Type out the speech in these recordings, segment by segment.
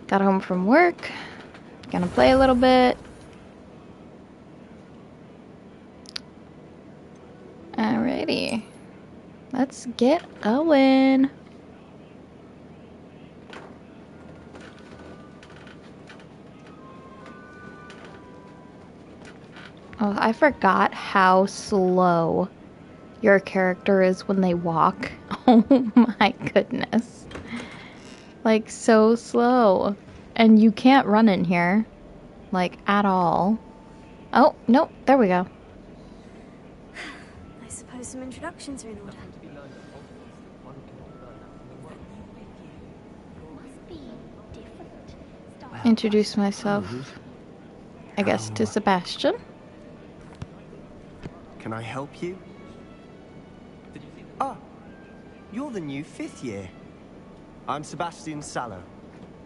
Got home from work. Gonna play a little bit. Alrighty. Let's get going. Oh, I forgot how slow your character is when they walk. Oh my goodness. Like, so slow. And you can't run in here. Like, at all. Oh, nope. There we go. I suppose some introductions are in order. Introduce myself, I guess, to Sebastian. Can I help you? Ah, you're the new 5th year. I'm Sebastian Sallow.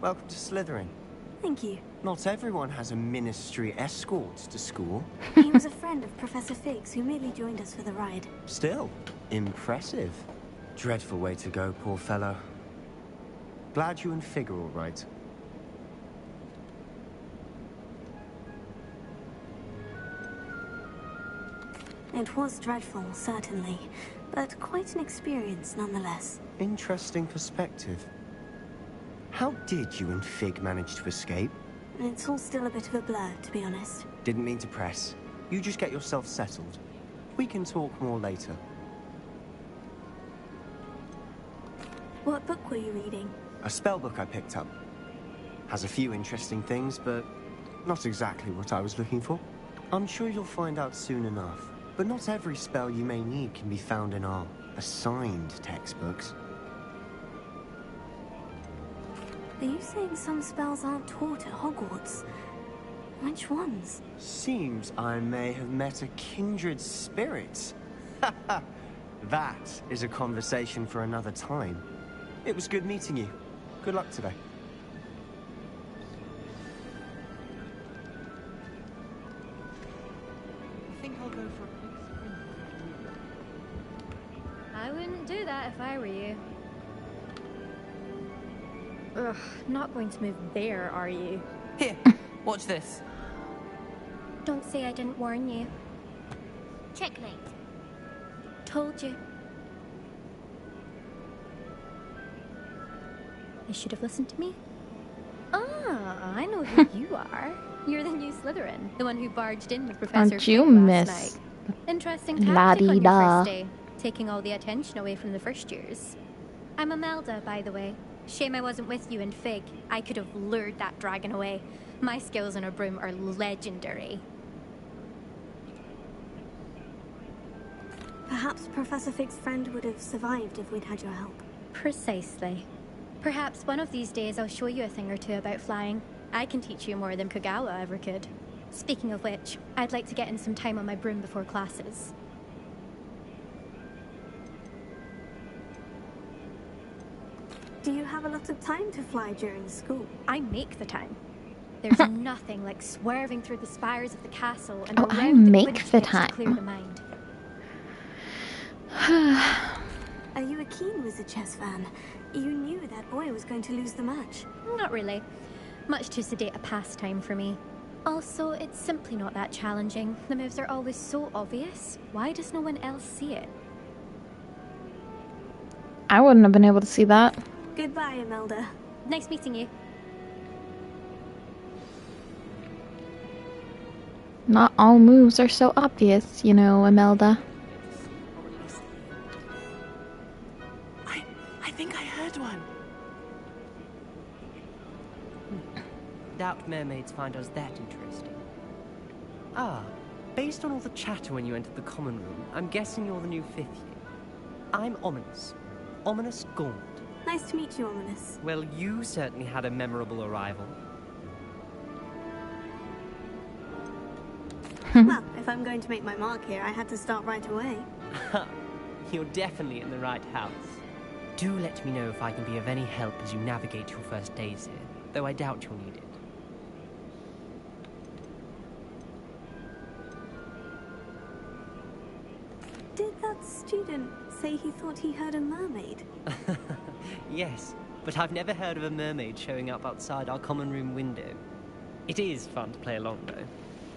Welcome to Slytherin. Thank you. Not everyone has a ministry escort to school. He was a friend of Professor Fig's who merely joined us for the ride. Still, impressive. Dreadful way to go, poor fellow. Glad you and Fig are all right. It was dreadful, certainly, but quite an experience nonetheless. Interesting perspective. How did you and Fig manage to escape? It's all still a bit of a blur, to be honest. Didn't mean to press. You just get yourself settled. We can talk more later. What book were you reading? A spell book I picked up. Has a few interesting things, but not exactly what I was looking for. I'm sure you'll find out soon enough. But not every spell you may need can be found in our assigned textbooks. Are you saying some spells aren't taught at Hogwarts? Which ones? Seems I may have met a kindred spirit. That is a conversation for another time. It was good meeting you. Good luck today. I think I'll go for a quick sprint. I wouldn't do that if I were you. Ugh, not going to move there, are you? Here, watch this. Don't say I didn't warn you. Checkmate. Told you. I should have listened to me. Ah, I know who you are. You're the new Slytherin, the one who barged in with Professor Aren't you Fig last Miss night. Interesting tactic on your La-di-da. first day, taking all the attention away from the first years. I'm Imelda, by the way. Shame I wasn't with you and Fig. I could have lured that dragon away. My skills on a broom are legendary. Perhaps Professor Fig's friend would have survived if we'd had your help. Precisely. Perhaps one of these days I'll show you a thing or two about flying. I can teach you more than Kogawa ever could. Speaking of which, I'd like to get in some time on my broom before classes. Do you have a lot of time to fly during school? I make the time. There's nothing like swerving through the spires of the castle and Oh, I around make Quidditch the pitch time. to clear the mind. Are you a keen Wizard chess fan? You knew that boy was going to lose the match. Not really. Much too sedate a pastime for me. Also, it's simply not that challenging. The moves are always so obvious. Why does no one else see it? I wouldn't have been able to see that. Goodbye, Imelda. Nice meeting you. Not all moves are so obvious, you know, Imelda. I think I heard one. Doubt mermaids find us that interesting. Ah, based on all the chatter when you entered the common room, I'm guessing you're the new 5th year. I'm Ominous. Ominous Gaunt. Nice to meet you, Ominous. Well, you certainly had a memorable arrival. Well, if I'm going to make my mark here, I had to start right away. You're definitely in the right house. Do let me know if I can be of any help as you navigate your first days here, though I doubt you'll need it. Did that student say he thought he heard a mermaid? Yes, but I've never heard of a mermaid showing up outside our common room window. It is fun to play along, though.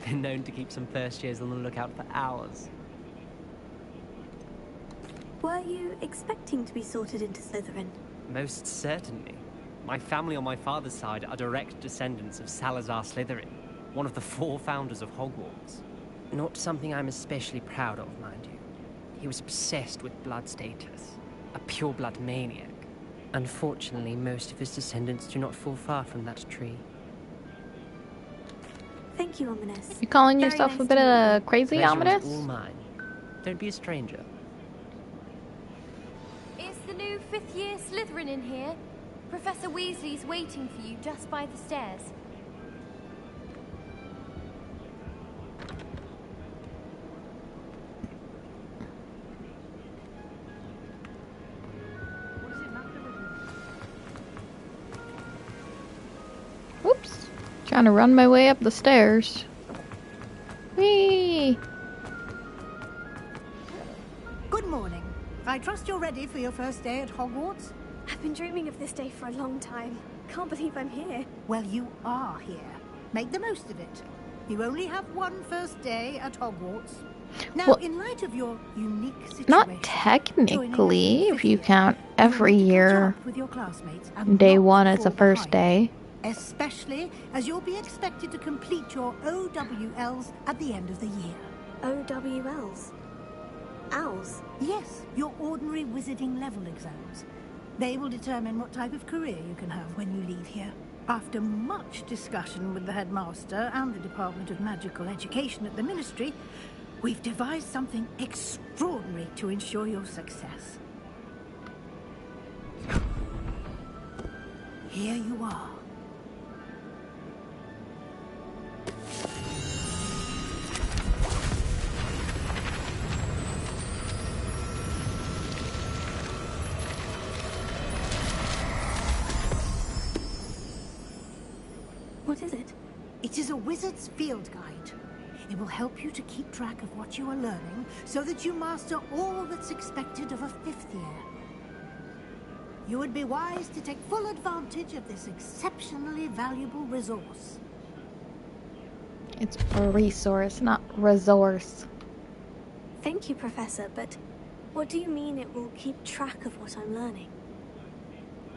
Been known to keep some first years on the lookout for hours. Were you expecting to be sorted into Slytherin? Most certainly. My family on my father's side are direct descendants of Salazar Slytherin, one of the 4 founders of Hogwarts. Not something I'm especially proud of, mind you. He was obsessed with blood status, a pure-blood maniac. Unfortunately, most of his descendants do not fall far from that tree. Thank you, Ominous. You calling Very yourself nice a bit to meet you. of crazy, Pleasure Ominous? was all mine. Don't be a stranger. Is the new 5th year Slytherin in here? Professor Weasley's waiting for you just by the stairs. Whoops. Trying to run my way up the stairs. Whee! Good morning. I trust you're ready for your first day at Hogwarts? I've been dreaming of this day for a long time. Can't believe I'm here. Well, you are here. Make the most of it. You only have one first day at Hogwarts. Now, Well, in light of your unique situation, Not technically, if you count every you want to catch year, up with your classmates and day not 1 is the fall first behind. day. Especially as you'll be expected to complete your OWLs at the end of the year. OWLs. Owls. Yes, your ordinary wizarding level exams. They will determine what type of career you can have when you leave here. After much discussion with the headmaster and the Department of Magical Education at the Ministry, we've devised something extraordinary to ensure your success. Here you are. What is it? It is a wizard's field guide. It will help you to keep track of what you are learning so that you master all that's expected of a 5th year. You would be wise to take full advantage of this exceptionally valuable resource. It's a resource, not resource. Thank you, Professor, but what do you mean it will keep track of what I'm learning?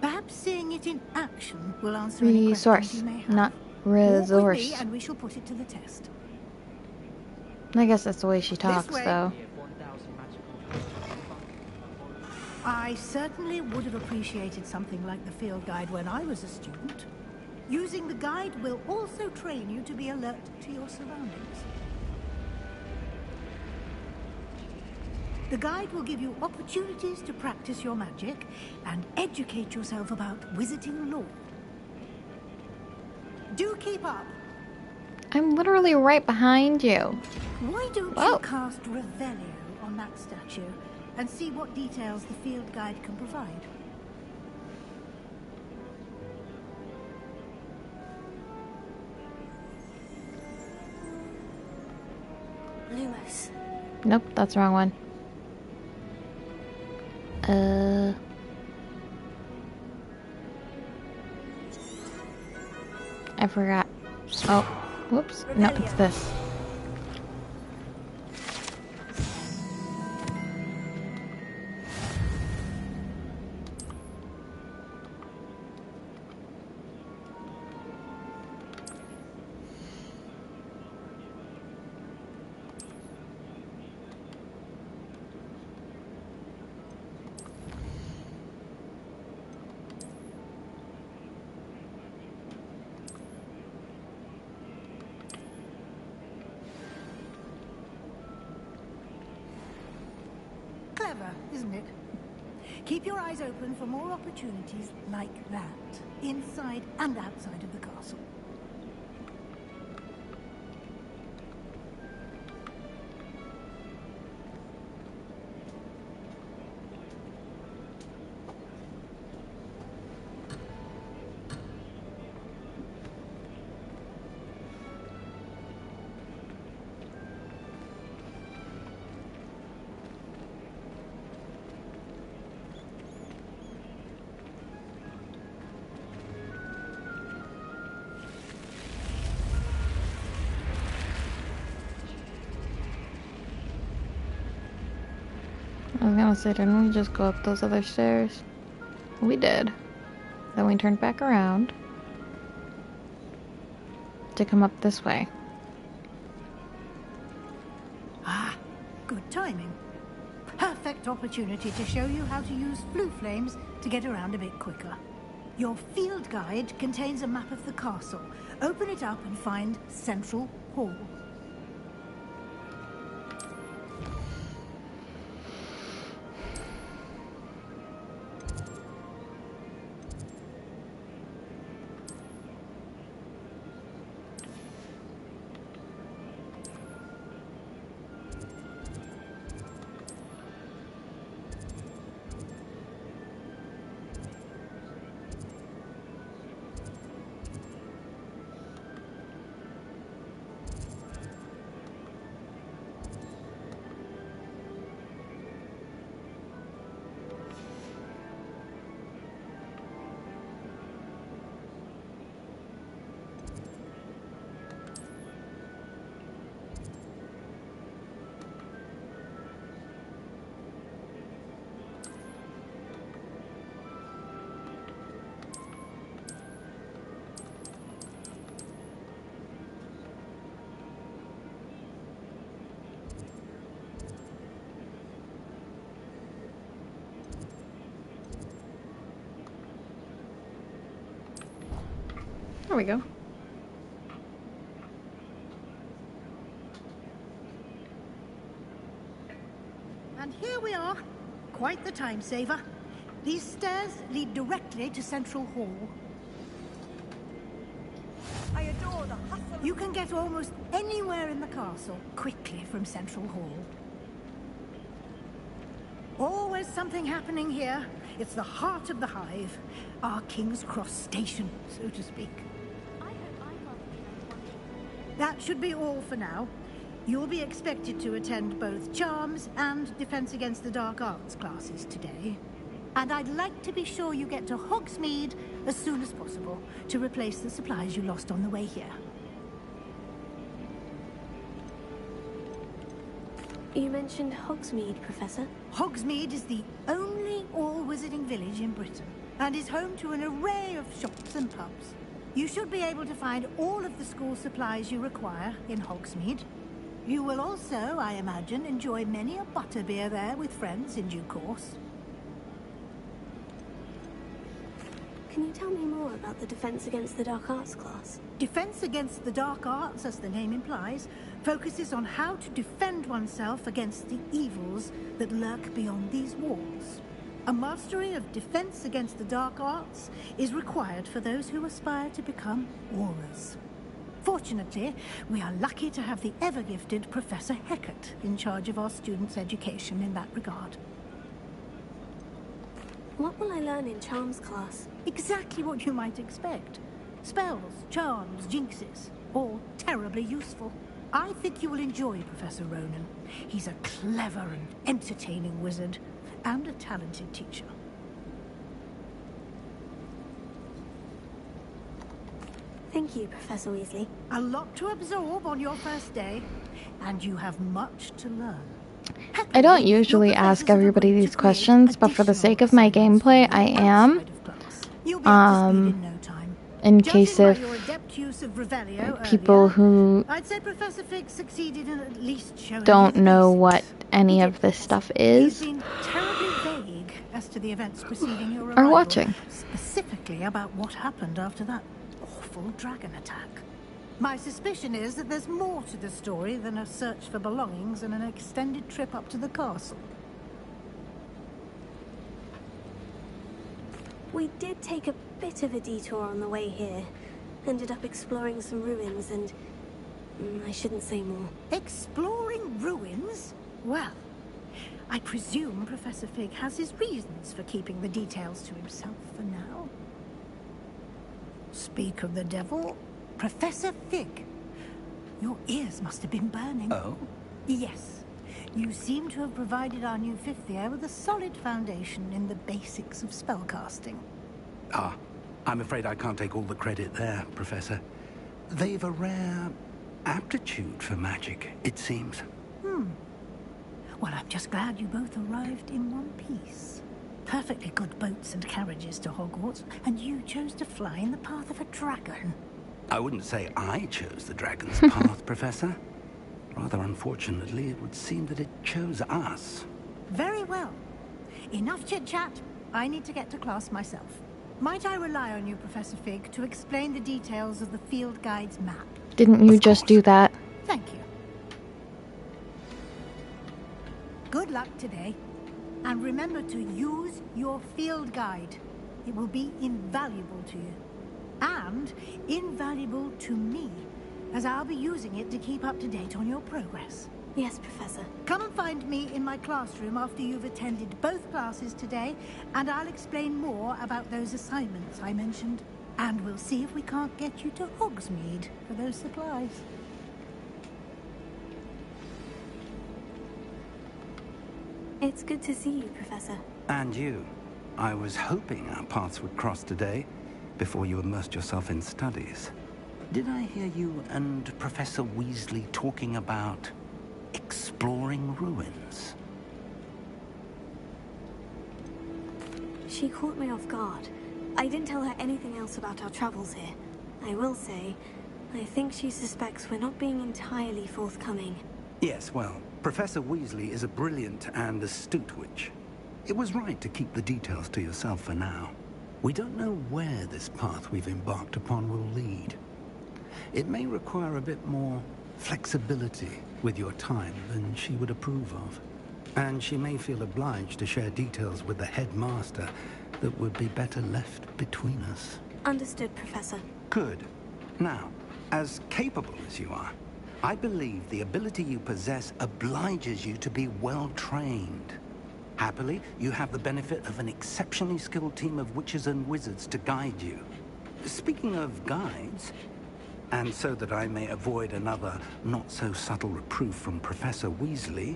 Perhaps seeing it in action will answer any questions Resource, you may have. not Walk with me resource. and we shall put it to the test. I guess that's the way she talks, way. though. I certainly would have appreciated something like the field guide when I was a student. Using the guide will also train you to be alert to your surroundings. The guide will give you opportunities to practice your magic and educate yourself about wizarding lore. Do keep up. I'm literally right behind you. Why don't Whoa. you cast Revelio on that statue and see what details the field guide can provide? Lumos. Nope, that's the wrong one. I forgot. Oh, whoops. No, it's this. Clever, isn't it? Keep your eyes open for more opportunities like that, inside and outside of the castle. was gonna say, didn't we just go up those other stairs? We did. Then we turned back around to come up this way. Ah, good timing. Perfect opportunity to show you how to use blue flames to get around a bit quicker. Your field guide contains a map of the castle. Open it up and find Central Hall. There we go. And here we are. Quite the time saver. These stairs lead directly to Central Hall. I adore the hustle. You can get almost anywhere in the castle quickly from Central Hall. Always something happening here. It's the heart of the hive. Our King's Cross station, so to speak. That should be all for now. You'll be expected to attend both Charms and Defense Against the Dark Arts classes today. And I'd like to be sure you get to Hogsmeade as soon as possible to replace the supplies you lost on the way here. You mentioned Hogsmeade, Professor. Hogsmeade is the only all-wizarding village in Britain and is home to an array of shops and pubs. You should be able to find all of the school supplies you require in Hogsmeade. You will also, I imagine, enjoy many a butterbeer there with friends in due course. Can you tell me more about the Defense Against the Dark Arts class? Defense Against the Dark Arts, as the name implies, focuses on how to defend oneself against the evils that lurk beyond these walls. A mastery of Defense Against the Dark Arts is required for those who aspire to become Aurors. Fortunately, we are lucky to have the ever-gifted Professor Hecat in charge of our students' education in that regard. What will I learn in Charms class? Exactly what you might expect. Spells, charms, jinxes, all terribly useful. I think you will enjoy Professor Ronan. He's a clever and entertaining wizard, and a talented teacher. Thank you, Professor Weasley. A lot to absorb on your first day, and you have much to learn. I don't usually ask everybody these questions, but for the sake of my gameplay, I am. In case if people who don't know what any of this stuff is are watching. Specifically about what happened after that awful dragon attack. My suspicion is that there's more to the story than a search for belongings and an extended trip up to the castle. We did take a bit of a detour on the way here. Ended up exploring some ruins and... I shouldn't say more. Exploring ruins? Well, I presume Professor Fig has his reasons for keeping the details to himself for now. Speak of the devil, Professor Fig. Your ears must have been burning. Oh? Yes. You seem to have provided our new fifth year with a solid foundation in the basics of spellcasting. Ah, I'm afraid I can't take all the credit there, Professor. They've a rare aptitude for magic, it seems. Well, I'm just glad you both arrived in one piece. Perfectly good boats and carriages to Hogwarts, and you chose to fly in the path of a dragon. I wouldn't say I chose the dragon's path, Professor. Rather unfortunately, it would seem that it chose us. Very well. Enough chit-chat. I need to get to class myself. Might I rely on you, Professor Fig, to explain the details of the field guide's map? Didn't you just do that? Thank you. Good luck today. And remember to use your field guide. It will be invaluable to you. And invaluable to me, as I'll be using it to keep up to date on your progress. Yes, Professor. Come and find me in my classroom after you've attended both classes today, and I'll explain more about those assignments I mentioned. And we'll see if we can't get you to Hogsmeade for those supplies. It's good to see you, Professor. And you. I was hoping our paths would cross today, before you immersed yourself in studies. Did I hear you and Professor Weasley talking about exploring ruins? She caught me off guard. I didn't tell her anything else about our travels here. I will say, I think she suspects we're not being entirely forthcoming. Yes, well, Professor Weasley is a brilliant and astute witch. It was right to keep the details to yourself for now. We don't know where this path we've embarked upon will lead. It may require a bit more flexibility with your time than she would approve of. And she may feel obliged to share details with the headmaster that would be better left between us. Understood, Professor. Good. Now, as capable as you are, I believe the ability you possess obliges you to be well trained. Happily, you have the benefit of an exceptionally skilled team of witches and wizards to guide you. Speaking of guides, and so that I may avoid another not-so-subtle reproof from Professor Weasley,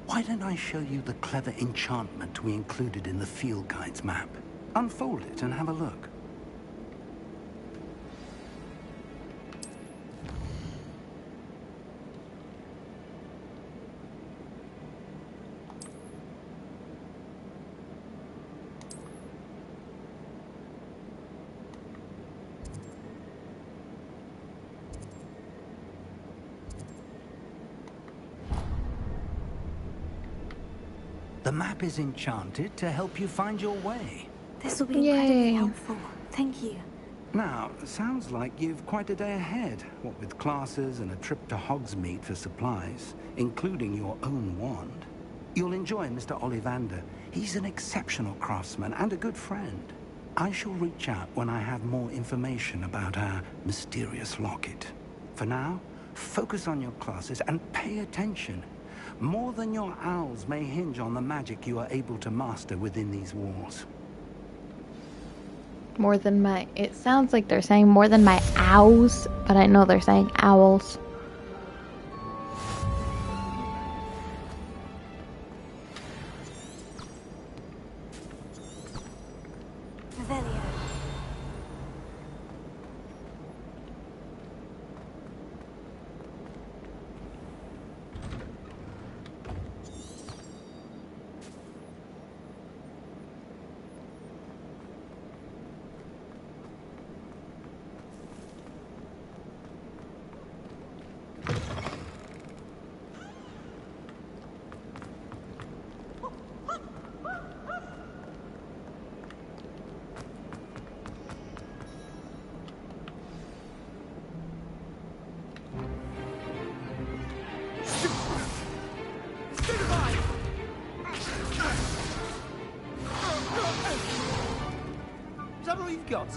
why don't I show you the clever enchantment we included in the field guide's map? Unfold it and have a look. The map is enchanted to help you find your way. This will be incredibly Yay. helpful. Thank you. Now, sounds like you've quite a day ahead, what with classes and a trip to Hogsmeade for supplies, including your own wand. You'll enjoy Mr. Ollivander. He's an exceptional craftsman and a good friend. I shall reach out when I have more information about our mysterious locket. For now, focus on your classes and pay attention. More than your owls may hinge on the magic you are able to master within these walls. More than my... It sounds like they're saying more than my owls, but I know they're saying owls. Revelio. Is that all you've got?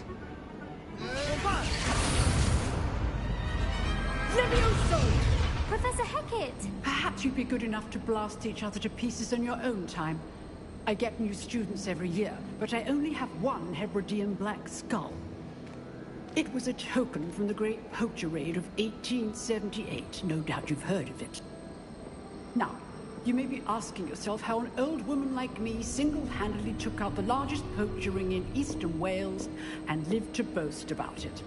Professor Hecat! Perhaps you'd be good enough to blast each other to pieces in your own time. I get new students every year, but I only have one Hebridean black skull. It was a token from the Great Poacher Raid of 1878. No doubt you've heard of it. Now, you may be asking yourself how an old woman like me single-handedly took out the largest poacher ring in eastern Wales and lived to boast about it.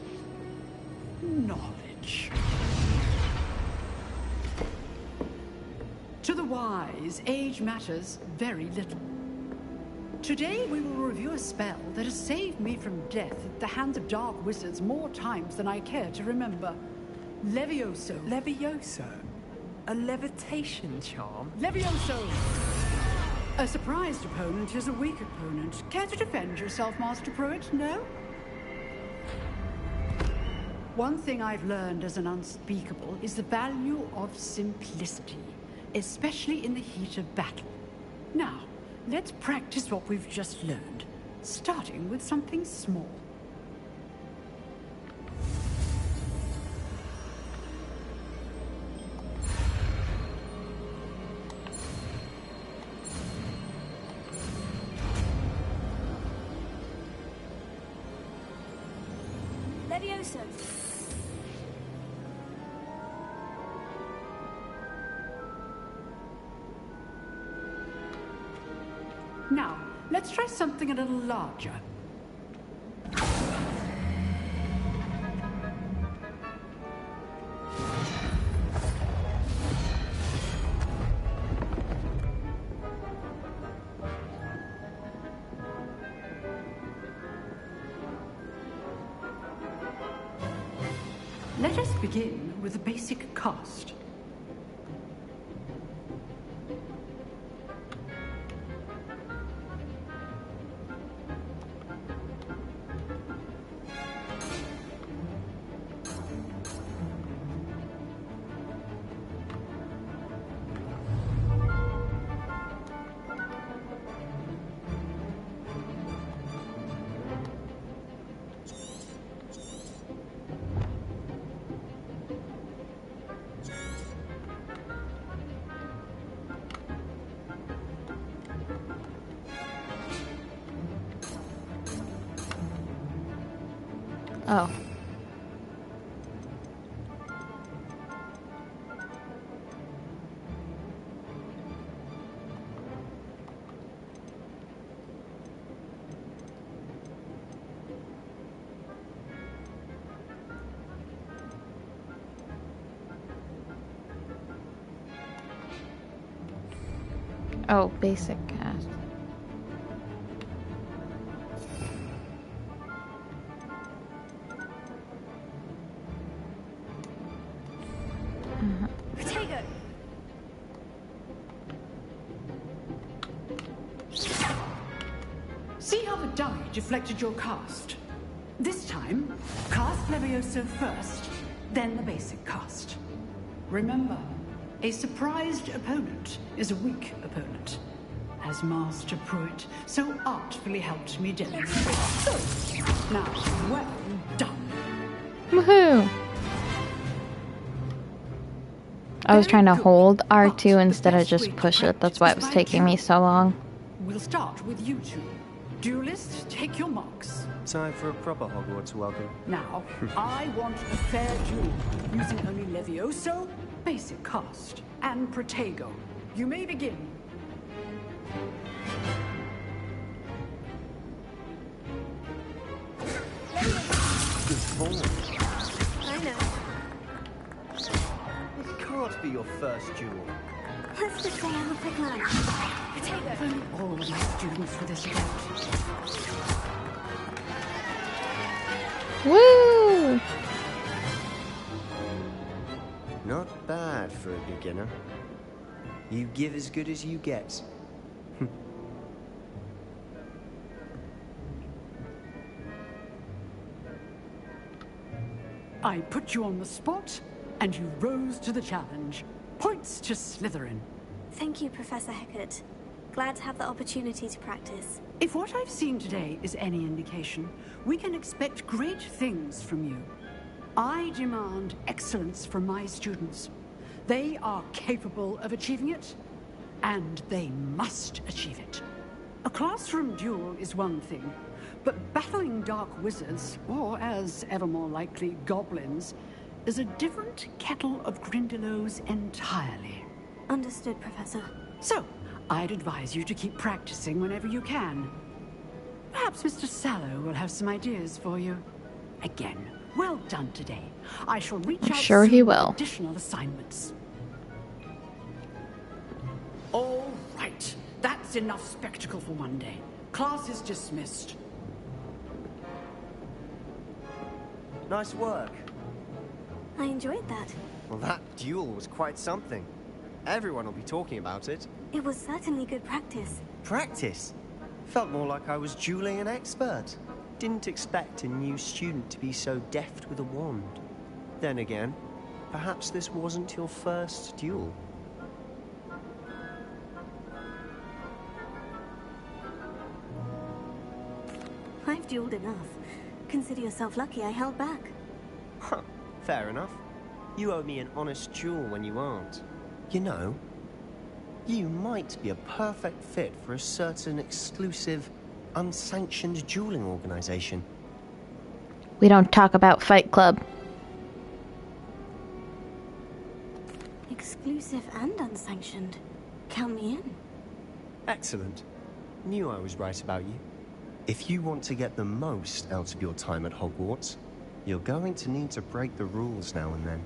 Knowledge. To the wise, age matters very little. Today we will review a spell that has saved me from death at the hands of dark wizards more times than I care to remember. Levioso. Levioso? A levitation charm? Levioso! A surprised opponent is a weak opponent. Care to defend yourself, Master Pruitt? No? One thing I've learned as an unspeakable is the value of simplicity, especially in the heat of battle. Now, let's practice what we've just learned, starting with something small. Levioso. Now, let's try something a little larger. Let us begin with a basic cast. Oh. Oh, basic cast. Protego. See how the dummy deflected your cast? This time, cast Levioso first, then the basic cast. Remember, a surprised opponent is a weak opponent, as Master Pruitt so artfully helped me demonstrate. So, now, well done. Woohoo! I was trying to hold R2 instead of just push it. That's why it was taking me so long. We'll start with you two. Duelists, take your marks. Time for a proper Hogwarts welcome. Now, I want a fair duel, using only Levioso, basic cast, and Protego. You may begin. Good form. I know. This can't be your first duel. Let's just say I'm a quick learner. Protego. Thank all of my students for this event. Woo! Not bad for a beginner. You give as good as you get. I put you on the spot, and you rose to the challenge. Points to Slytherin. Thank you, Professor Hecat. Glad to have the opportunity to practice. If what I've seen today is any indication, we can expect great things from you. I demand excellence from my students. They are capable of achieving it, and they must achieve it. A classroom duel is one thing, but battling dark wizards, or as ever more likely, goblins, is a different kettle of Grindylows entirely. Understood, Professor. So, I'd advise you to keep practicing whenever you can. Perhaps Mr. Sallow will have some ideas for you. Again, well done today. I shall reach out Sure he soon with will. additional assignments. That's enough spectacle for one day. Class is dismissed. Nice work. I enjoyed that. Well, that duel was quite something. Everyone will be talking about it. It was certainly good practice. Practice? Felt more like I was dueling an expert. Didn't expect a new student to be so deft with a wand. Then again, perhaps this wasn't your first duel. I've dueled enough. Consider yourself lucky I held back. Huh, fair enough. You owe me an honest duel when you aren't. You know, you might be a perfect fit for a certain exclusive, unsanctioned dueling organization. We don't talk about Fight Club. Exclusive and unsanctioned. Count me in. Excellent. Knew I was right about you. If you want to get the most out of your time at Hogwarts, you're going to need to break the rules now and then.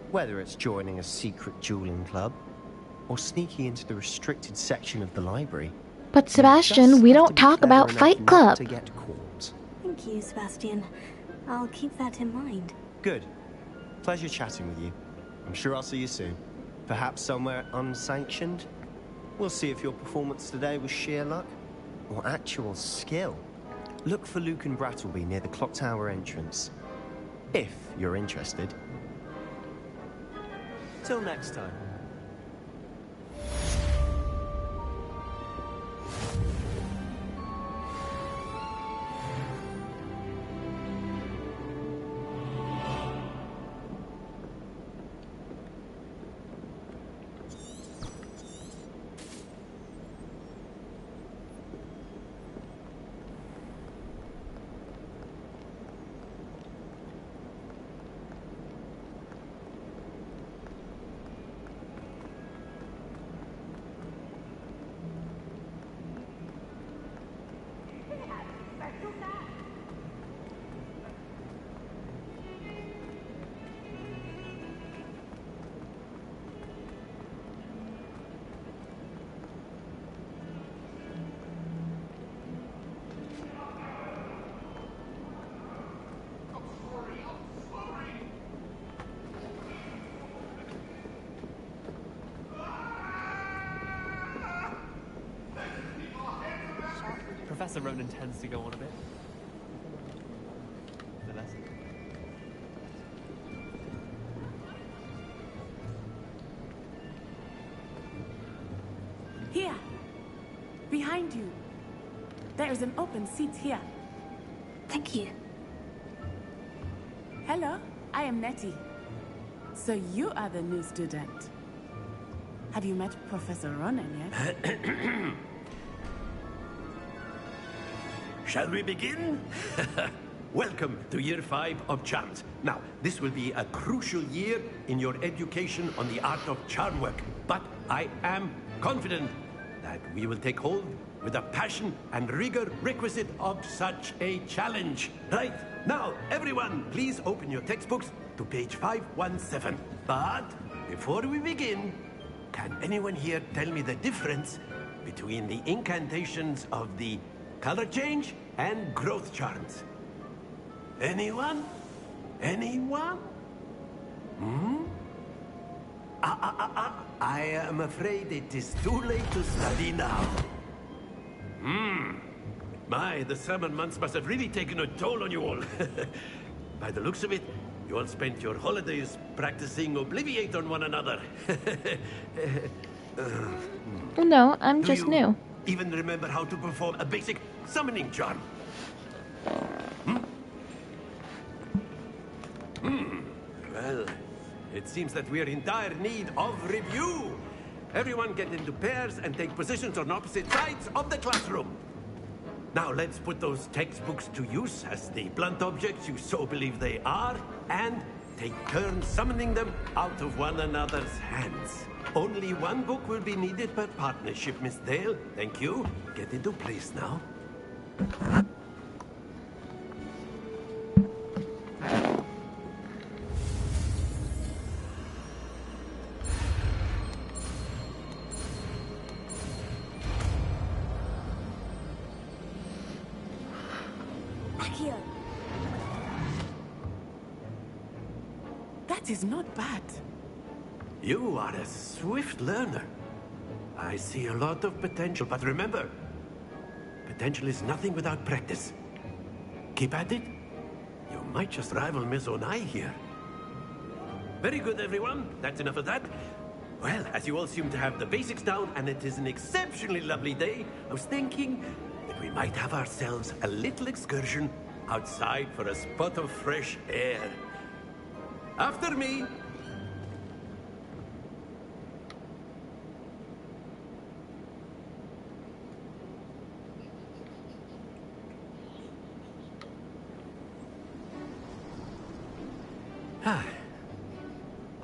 Whether it's joining a secret dueling club, or sneaking into the restricted section of the library. But Sebastian, we don't talk about Fight Club. To get caught. Thank you, Sebastian. I'll keep that in mind. Good. Pleasure chatting with you. I'm sure I'll see you soon. Perhaps somewhere unsanctioned? We'll see if your performance today was sheer luck or actual skill. Look for Luke and Brattleby near the clock tower entrance. If you're interested. Till next time. Professor Ronan tends to go on a bit. The lesson. Here! Behind you! There is an open seat here. Thank you. Hello, I am Nettie. So you are the new student. Have you met Professor Ronan yet? Shall we begin? Welcome to Year 5 of Charms. Now, this will be a crucial year in your education on the art of charm work. But I am confident that we will take hold with the passion and rigor requisite of such a challenge. Right, now, everyone, please open your textbooks to page 517. But before we begin, can anyone here tell me the difference between the incantations of the color change and growth charms? Anyone? Anyone? I am afraid it is too late to study now. My, the summer months must have really taken a toll on you all. By the looks of it, you all spent your holidays practicing Obliviate on one another. No, I'm just new. Even remember how to perform a basic summoning charm? Well, it seems that we are in dire need of review. Everyone get into pairs and take positions on opposite sides of the classroom. Now let's put those textbooks to use as the blunt objects you so believe they are, and take turns summoning them out of one another's hands. Only one book will be needed per partnership, Miss Dale. Thank you. Get into place now. Accio. That is not bad. You are a swift learner. I see a lot of potential, but remember, potential is nothing without practice. Keep at it. You might just rival Miss Onai here. Very good, everyone. That's enough of that. Well, as you all seem to have the basics down, and it is an exceptionally lovely day, I was thinking that we might have ourselves a little excursion outside for a spot of fresh air. After me.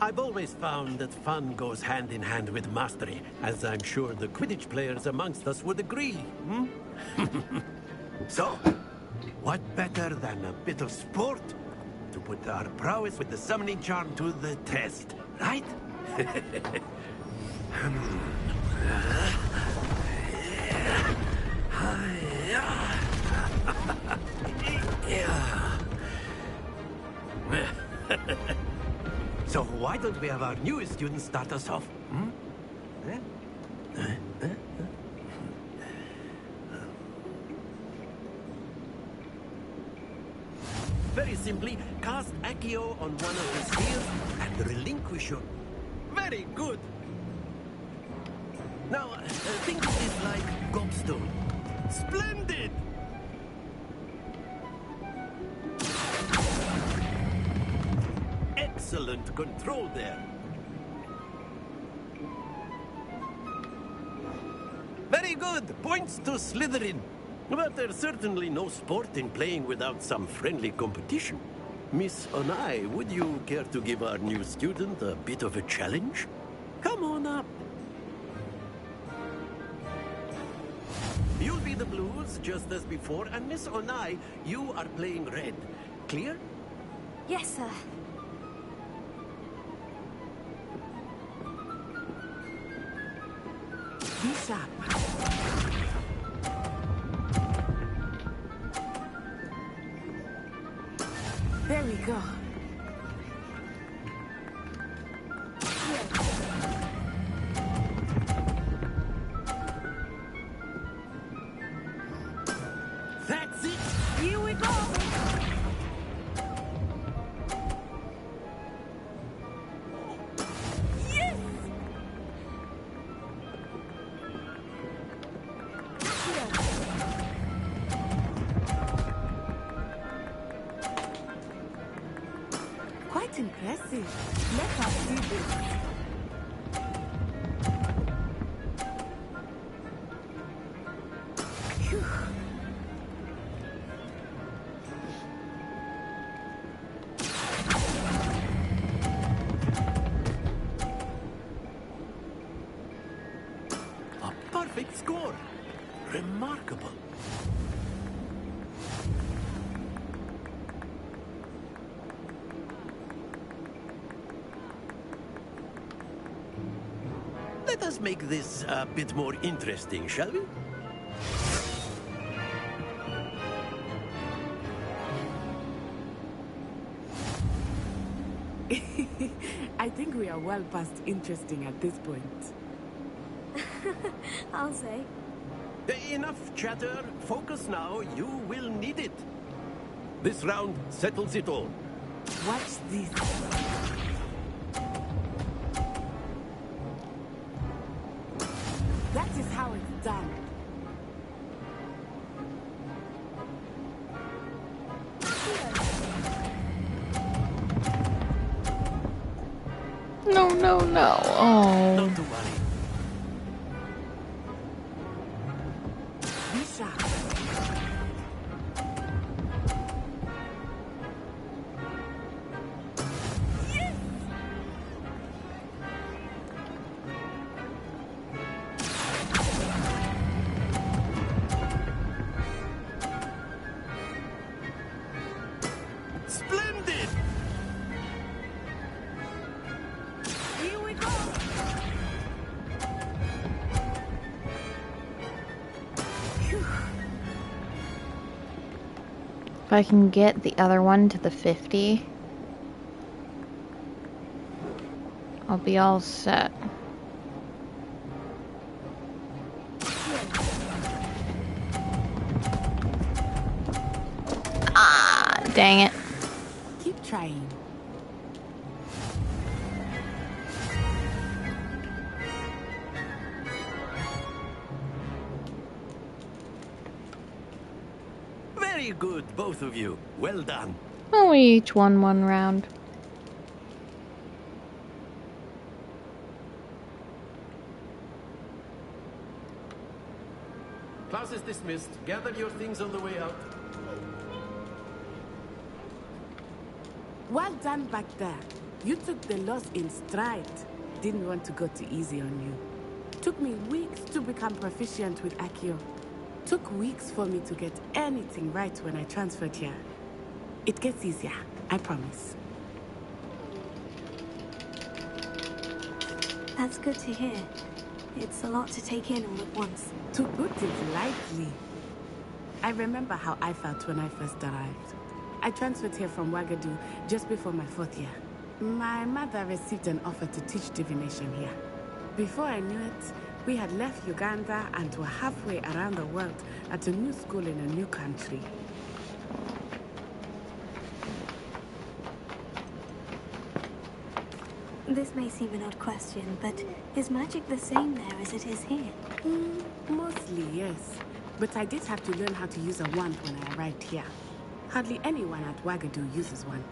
I've always found that fun goes hand in hand with mastery, as I'm sure the Quidditch players amongst us would agree, hmm? So, what better than a bit of sport to put our prowess with the summoning charm to the test, right? So why don't we have our newest student start us off? Hmm? Very simply, cast Accio on one of the spheres and relinquish your... Very good! Now, think of this like gobstone. Splendid! Excellent control there. Very good! Points to Slytherin. But there's certainly no sport in playing without some friendly competition. Miss Onai, would you care to give our new student a bit of a challenge? Come on up. You'll be the blues, just as before, and Miss Onai, you are playing red. Clear? Yes, sir. Be sharp. There we go. That's it! Here we go! Yes! Quite impressive. Let us see this. Phew. A perfect score! Remarkable. Let us make this a bit more interesting, shall we? I think we are well past interesting at this point. I'll say. Enough chatter. Focus now. You will need it. This round settles it all. Watch this. That is how it's done. No, no, no. Oh. Not to worry. Be sharp. Splendid! Here we go! If I can get the other one to the 50, I'll be all set. Ah, dang it. Keep trying. Very good, both of you. Well done. Oh, we each won one round. Class is dismissed. Gather your things on the way out. Well done back there. You took the loss in stride. Didn't want to go too easy on you. Took me weeks to become proficient with Accio. Took weeks for me to get anything right when I transferred here. It gets easier, I promise. That's good to hear. It's a lot to take in all at once. To put it lightly, I remember how I felt when I first arrived. I transferred here from Ouagadougou just before my 4th year. My mother received an offer to teach divination here. Before I knew it, we had left Uganda and were halfway around the world at a new school in a new country. This may seem an odd question, but is magic the same there as it is here? Mostly, yes. But I did have to learn how to use a wand when I arrived here. Hardly anyone at Ouagadougou uses one.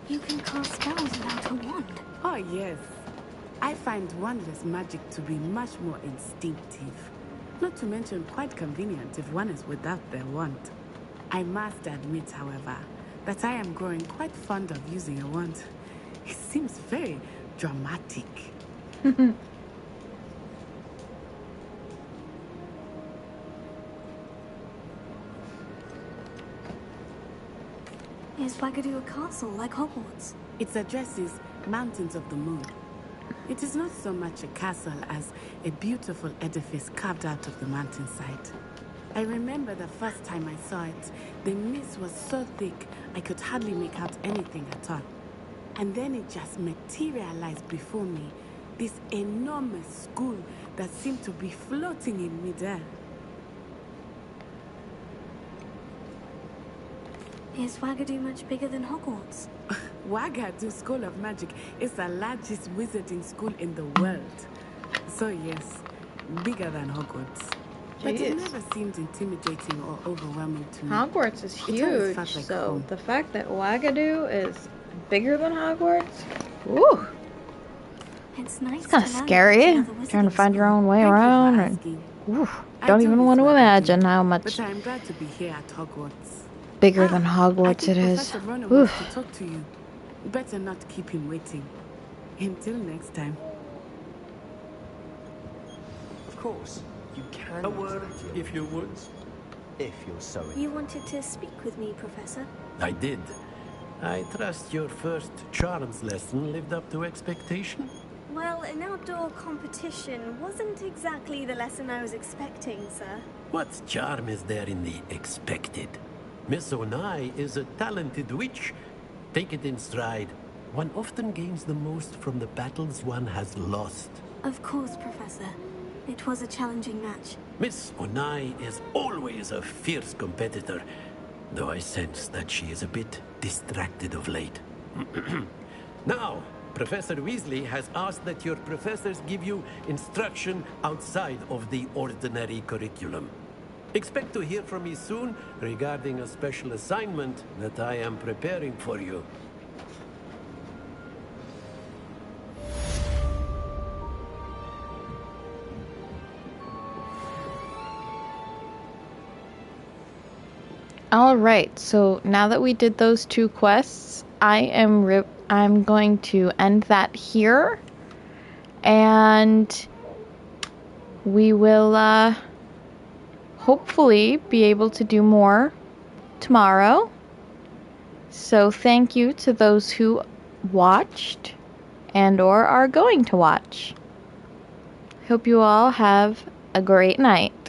You can cast spells without a wand. Oh, yes. I find wandless magic to be much more instinctive. Not to mention quite convenient if one is without their wand. I must admit, however, that I am growing quite fond of using a wand. It seems very dramatic. Is Ouagadougou a castle like Hogwarts? Its address is Mountains of the Moon. It is not so much a castle as a beautiful edifice carved out of the mountainside. I remember the first time I saw it, the mist was so thick I could hardly make out anything at all. And then it just materialized before me, this enormous school that seemed to be floating in midair. Is Ouagadougou much bigger than Hogwarts? Ouagadougou School of Magic is the largest wizarding school in the world. So yes, bigger than Hogwarts. But it never seemed intimidating or overwhelming to me. Hogwarts is It always huge, felt like so home. the fact that Ouagadougou is bigger than Hogwarts, ooh, It's nice. it's kind of scary. Trying to find your own way around, and ooh, don't even want to imagine how much But I'm glad to be here at Hogwarts. bigger than Hogwarts it is. Professor Rono Oof. wants to talk to you. Better not keep him waiting. Until next time. Of course, you can. A word, if you would. If you're so inclined. You wanted to speak with me, Professor? I did. I trust your first charms lesson lived up to expectation? Well, an outdoor competition wasn't exactly the lesson I was expecting, sir. What charm is there in the expected? Miss Onai is a talented witch. Take it in stride. One often gains the most from the battles one has lost. Of course, Professor. It was a challenging match. Miss Onai is always a fierce competitor, though I sense that she is a bit distracted of late. Now, Professor Weasley has asked that your professors give you instruction outside of the ordinary curriculum. Expect to hear from me soon regarding a special assignment that I am preparing for you. All right, so now that we did those two quests, I'm going to end that here, and we will hopefully be able to do more tomorrow. So thank you to those who watched and or are going to watch. Hope you all have a great night.